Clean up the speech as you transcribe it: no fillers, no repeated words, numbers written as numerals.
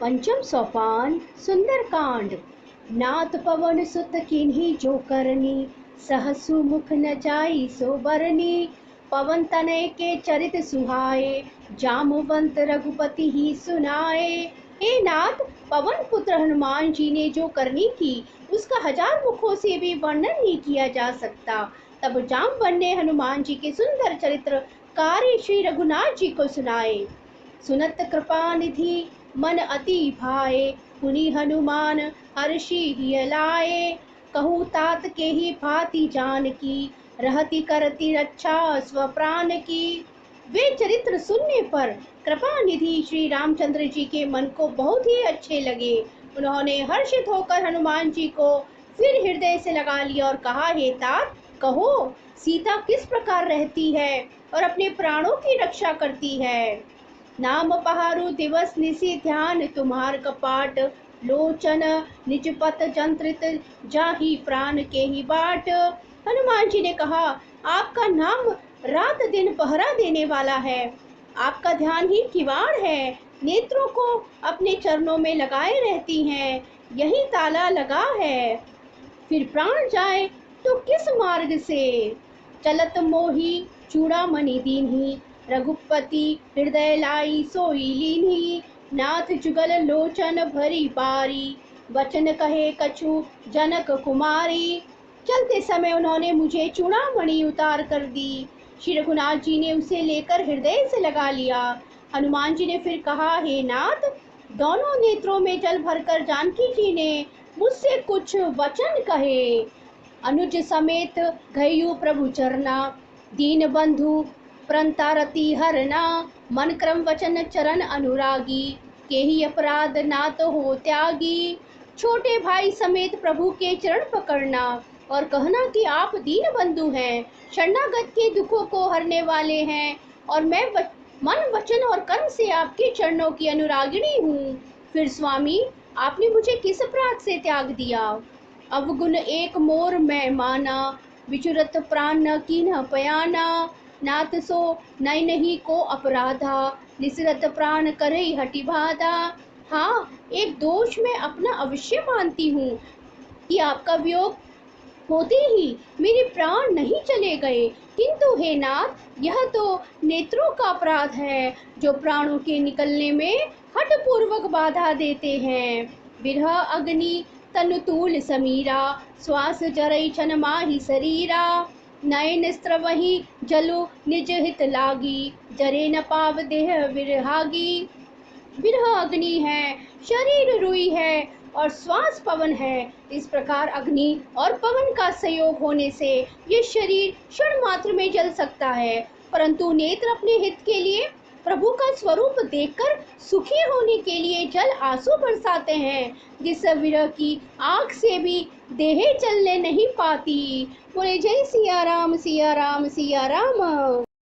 पंचम सोपान सुंदर कांड। नाथ पवन सुत किन्ही जो करनी, सहसु मुख न जाई सो बरनी। पवन तनय के चरित सुहाए, जामवंत रघुपति ही सुनाए। हे नाथ, पवन पुत्र हनुमान जी ने जो करनी की, उसका 1000 मुखों से भी वर्णन नहीं किया जा सकता। तब जामवंत ने हनुमान जी के सुंदर चरित्र कार्य श्री रघुनाथ जी को सुनाए। सुनत कृपा निधि मन अति भाए, पुनि हनुमान हर्षि हिय लाए। कहूँ तात के ही भांति जान की, रहति करति रक्षा स्वप्राण की। वे चरित्र सुनने पर कृपा निधि श्री रामचंद्र जी के मन को बहुत ही अच्छे लगे। उन्होंने हर्षित होकर हनुमान जी को फिर हृदय से लगा लिया और कहा, हे तात, कहो सीता किस प्रकार रहती है और अपने प्राणों की रक्षा करती है। नाम पहारु दिवस निशि ध्यान तुम्हार कपाट, लोचन निज पत जंत्रित जाहि प्राण के ही बाट। हनुमान जी ने कहा, आपका नाम रात दिन पहरा देने वाला है, आपका ध्यान ही किवाड़ है, नेत्रों को अपने चरणों में लगाए रहती हैं, यही ताला लगा है, फिर प्राण जाए तो किस मार्ग से। चलत मोही चूड़ामणि दीन्ही, रघुपति हृदय लाई सोई लीन्ही। नाथ जुगल लोचन भरी बारी, वचन कहे कछु जनक कुमारी। चलते समय उन्होंने मुझे चूड़ामणि उतार कर दी। श्री रघुनाथ जी ने उसे लेकर हृदय से लगा लिया। हनुमान जी ने फिर कहा, हे नाथ, दोनों नेत्रों में जल भरकर जानकी जी ने मुझसे कुछ वचन कहे। अनुज समेत गयु प्रभु चरना, दीन बंधु प्रंतारति हरना। मन क्रम वचन चरण अनुरागी, के ही अपराध ना तो हो त्यागी। छोटे भाई समेत प्रभु के चरण पकड़ना और कहना कि आप दीन बंधु हैं, शरणागत के दुखों को हरने वाले हैं, और मैं मन वचन और कर्म से आपके चरणों की अनुरागिणी हूँ। फिर स्वामी, आपने मुझे किस अपराध से त्याग दिया। अवगुण एक मोर मैं माना, विचुरत प्राण न कीन्ह पयाना। नाथ सो नय नहीं को अपराधा, निसरत प्राण करई हटि बाधा। हाँ, एक दोष मैं अपना अवश्य मानती हूँ कि आपका वियोग होते ही मेरे प्राण नहीं चले गए, किंतु हे नाथ, यह तो नेत्रों का अपराध है जो प्राणों के निकलने में हठपूर्वक बाधा देते हैं। विरह अग्नि तनुतूल समीरा, श्वास जरई छन माहि शरीरा। नयन स्त्रवहि जलु निज हित लागी, जरे न पाव देह विरहागी। विरह अग्नि है, शरीर रुई है और श्वास पवन है। इस प्रकार अग्नि और पवन का संयोग होने से ये शरीर क्षण मात्र में जल सकता है, परंतु नेत्र अपने हित के लिए प्रभु का स्वरूप देखकर सुखी होने के लिए जल आंसू बरसाते हैं, जिस विरह की आग से भी देह जलने नहीं पाती। बोले जय सिया राम सिया राम सिया राम।